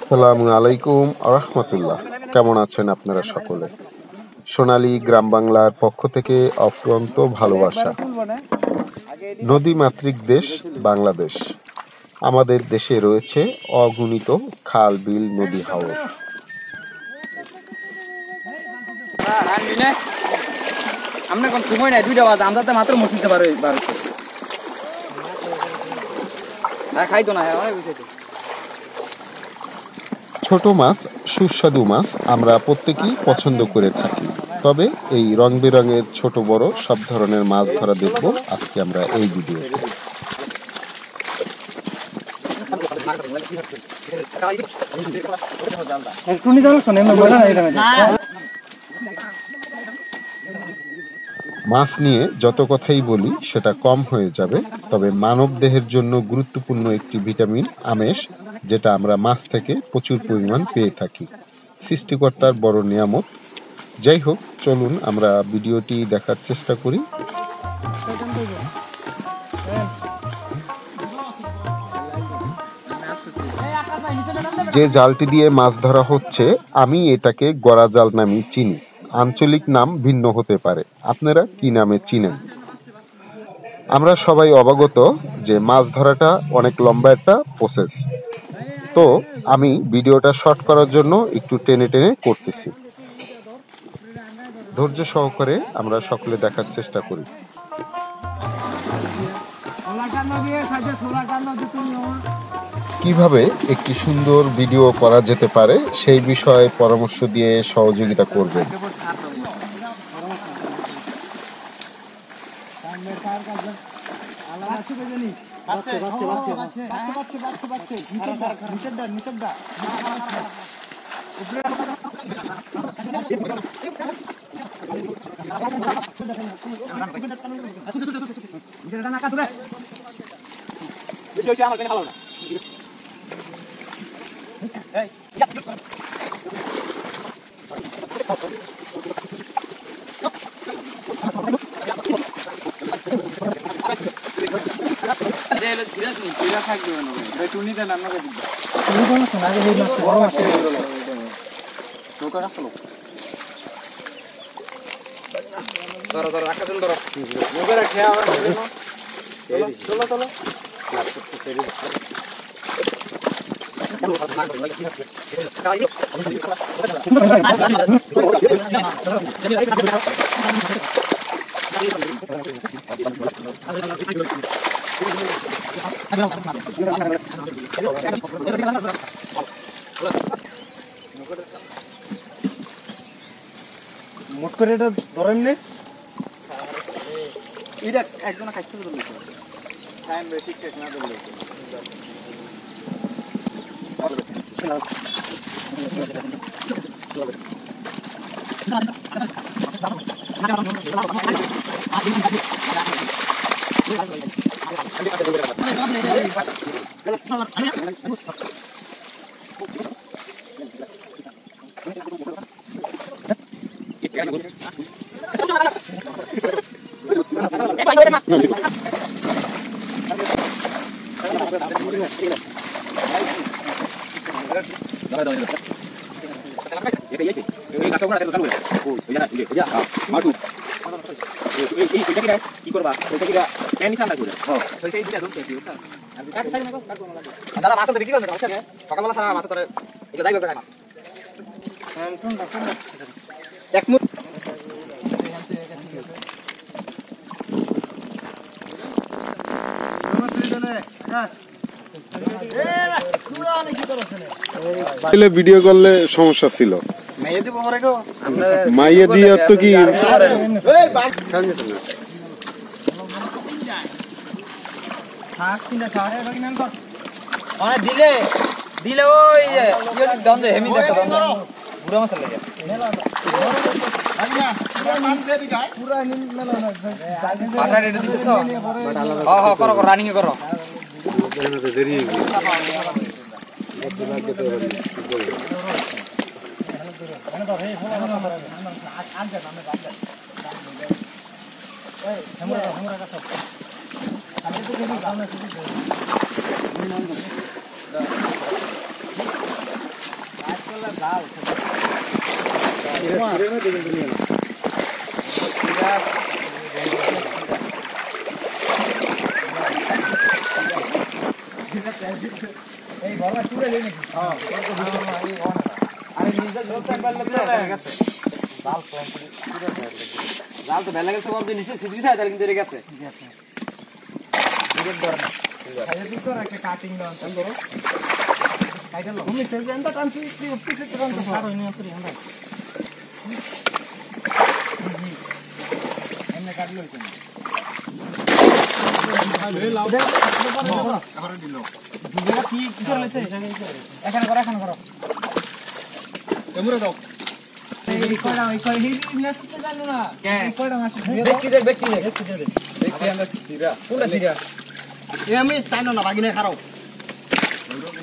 আসসালামু আলাইকুম আরহামতুল্লাহ। কেমন আছেন আপনারা সকলে? সোনালী গ্রাম বাংলার পক্ষ থেকে অফুরন্ত ভালোবাসা। নদীমাতৃক দেশ বাংলাদেশ। আমাদের দেশে রয়েছে অগণিত খাল, বিল, নদী, হাওর। আমরা কোন সময় নাই, 2টা বাজে, আমরা তো মাত্র মসজিদে বার হইছে। হ্যাঁ খাইতো না, হ্যাঁ অনেক বুঝাইতো। ছোট মাছ, সুস্বাদু মাছ আমরা প্রত্যেকেই পছন্দ করে থাকি। তবে এই রং বেরঙের ছোট বড় সব ধরনের মাছ ধরা দেখব আজকে আমরা এই ভিডিওতে। মাছ নিয়ে যত কথাই বলি সেটা কম হয়ে যাবে, তবে মানব দেহের জন্য গুরুত্বপূর্ণ একটি ভিটামিন আমিষ, যেটা আমরা মাছ থেকে প্রচুর পরিমাণ পেয়ে থাকি। সৃষ্টিকর্তার বড় নিয়ামত। যাই হোক, চলুন আমরা ভিডিওটি দেখার চেষ্টা করি। যে জালটি দিয়ে মাছ ধরা হচ্ছে, আমি এটাকে গড়া জাল নামে চিনি। আঞ্চলিক নাম ভিন্ন হতে পারে, আপনারা কি নামে চিনেন? আমরা সবাই অবগত যে মাছ ধরাটা অনেক লম্বা একটা প্রসেস। তো আমি ভিডিওটা শর্ট করার জন্য একটু টেনে টেনে করতেছি। ধৈর্য সহকারে আমরা সকলে দেখার চেষ্টা করি। কিভাবে একটি সুন্দর ভিডিও করা যেতে পারে সেই বিষয়ে পরামর্শ দিয়ে সহযোগিতা করবেন। মোট করে এটা ধরেন নে, এটা একজন খাইতে ধরলে টাইম ঠিকঠাক না ধরলে ভিডিও করলে সমস্যা ছিল, মাইয়া দিয়ে তো কি দিলে দিলে ওই যে দ্বন্দ্ব হেমি দেখো দ্বন্দ্ব বুড়ো মাছ লাগে করো রানিং করো জাল তো বেলা গেছে বড় নিচে সিধি যায় তার কিন্তু রে গেছে একটা কাটিং দাও করো কাইটা লো তুমি সেল জানতা টানছি পিছে তো টানতে পারো নি আপনি আমরা এমনে কাটলো কেন এই লাউ আরে দিলো দুলা কি করে লেছে এখানে করো এমরে দাও এই কয়টা নেসতে জানো না এই কয়টা মাছ ব্যক্তি আমরা সিরা কোনটা সিরা এ আমি টাইনো না বাগিনে খারাও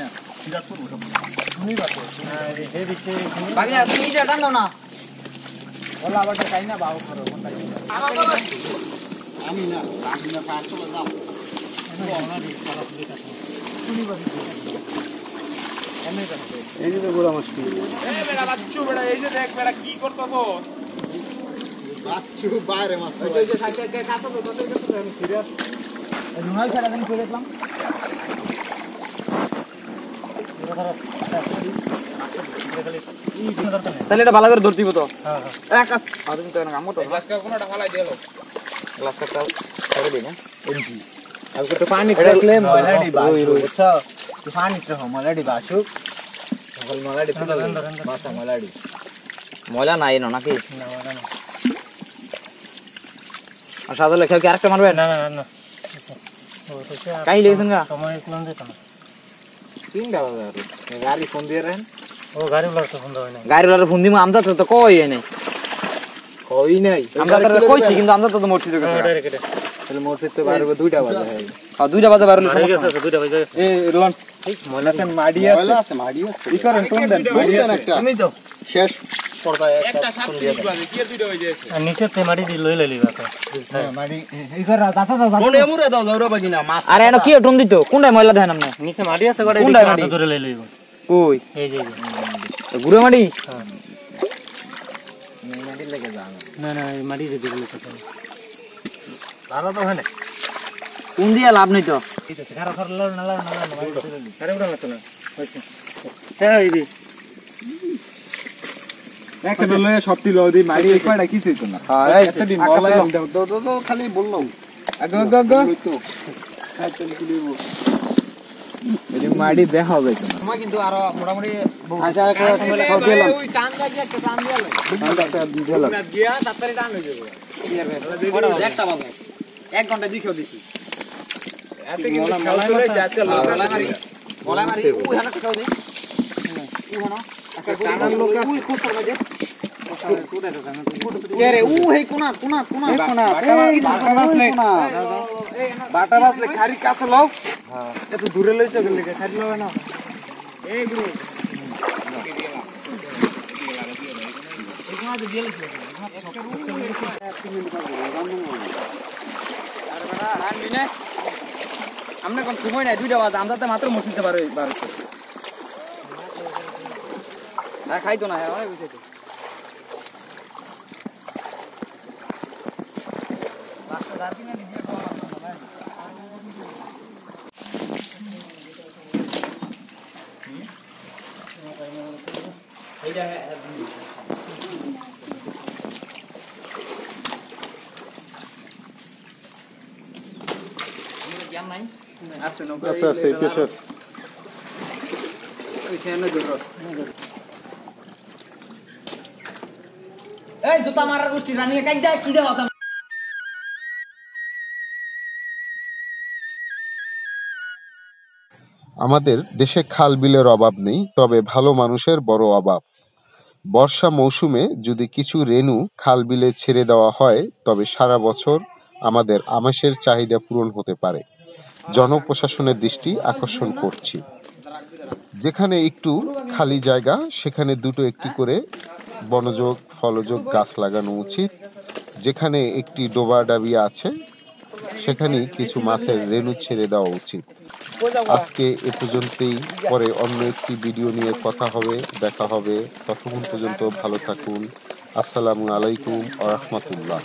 না সিরা করব সব তুমি বাতো এই দিকে বাগিনে তুমি এটা টান দাও না বলা আবার টাইম না বাও করো কোনটা আমি না বাগিনে পাঁচ চলে যাও তুমি বাগিনে এই যে গোড়া মাছ কি এই বেড়া বাচ্চু বেড়া এই যে দেখ বেড়া কি করতেছো বাচ্চু বাইরে মাছ ওই যে সাইকেল কে কাছে তো তোদের কাছে আমি সিরিয়াস রুমাল ছাড়া দেন করে দেখলাম তাহলে এটা ভালো করে ধরতিব তো হ্যাঁ হ্যাঁ আকাশ তুমি তো কাম করতে গ্লাস কা কোনটা ফালাই দিলো গ্লাস কাটা করে দিই না এমজি আর তো পানি ফেললে মলাডি বাসু আচ্ছা তো পানি তো মলাডি বাসু সকল মলাডি মাছা মলাডি মলা নাই না নাকি না মলা না আর সাদা লেখা কি আরেকটা মারবে না না না ও তো কাই লেগেছেন না সময় কোন দিত না 3000 গাড়ি ফোন দিয়ে রেন ও গাড়ি ওলার তো ফোন দেয় না গাড়ি ওলার ফোন দিমু আমদা তো কই নাই আমরা তো কইছি কিন্তু আমরা তো মরছি তো গেছে তাহলে মরছি তো 12 2টা বাজে হ্যাঁ 2টা বাজে 12 হলো সমস্যা আছে 2টা বাজে এ রোহন ময়লা আছে মাডি আছে ই করেন কোন দেন মাডি আছে তুমি দাও শেষ পড়তা একটা 7 বাজে কি 2টা হয়ে যাচ্ছে আর নিচে তে মাডি দি লই লইবা তো হ্যাঁ মাডি এই কর দাতা দাও কোন এমুরে দাও যাওরা বাগিনা মাছ আরে এনো কি টন দিত কোনটা ময়লা দেন আপনি নিচে মাডি আছে গড়ে কোনটা মাডি ধরে লই লইব কই এই যে গুড়া মাডি হ্যাঁ মাডি লাগে যাও না না এই মাডি দিয়ে দিলে তো ভালো তো হয় না কোন দিয়া লাভ নাই তো এই তো খারাপ করলো না আরে উড়া মত না হইছে হ্যাঁ এই দি একটা লয়ে সবটি লও দি মারি এই কয়টা কিছু হইতো না হ্যাঁ একটা দিন বলা তো খালি বললাম আগ তো খাই চল কি দেব এই মারি দেখা হবে তো সময় কিন্তু আরো মোটামুটি আচ্ছা আর সব দিলাম ওই টান লাগিয়ে একটা টান দিলাম দিয়া তাড়াতাড়ি টান হয়ে যাবে একটা বাজে 1 ঘন্টা দিকেও দিছি এত কি খেলা চলেছে আজকাল বলা মারি ওই হানা খাও দে ওই হানা আচ্ছা টানার লোক আছে ওই কোথার বাজে কে রে ও হে কোনা বাটা বাসলে খারি কাছে লও হ্যাঁ এত দূরে লই চলে লাগে খারি লও না এই গুরু এখানে গেলে আমরা কোন সময় নাই 2টা বাজে আমরা তো মাত্র মসজিদে বার হইছে হ্যাঁ খাইতো না হ্যাঁ অনেক বুঝাইতো রাস্তা দাঁড়ি না নিজে খাওয়া লাগতো না ভাই এইটা জ্ঞান নাই আছে নৌকা আছে ফিশ আছে ওই সেনা ধরো এই জুতা মারার গোষ্ঠী রানিয়ে কাই দা কি দেওয়া আমাদের দেশে খাল বিলের অভাব নেই, তবে ভালো মানুষের বড় অভাব। বর্ষা মৌসুমে যদি কিছু রেনু খাল বিলে ছেড়ে দেওয়া হয় তবে সারা বছর আমাদের আমিষের চাহিদা পূরণ হতে পারে। জনপ্রশাসনের দৃষ্টি আকর্ষণ করছি, যেখানে একটু খালি জায়গা সেখানে দুটো একটি করে বনযোগ ফলযোগ গাছ লাগানো উচিত। যেখানে একটি ডোবা ডাবিয়া আছে সেখানে কিছু মাছের রেনু ছেড়ে দেওয়া উচিত। আজকে এ পর্যন্তই, পরে অন্য একটি ভিডিও নিয়ে কথা হবে, দেখা হবে। ততক্ষণ পর্যন্ত ভালো থাকুন। আসসালামু আলাইকুম ওয়া রাহমাতুল্লাহ।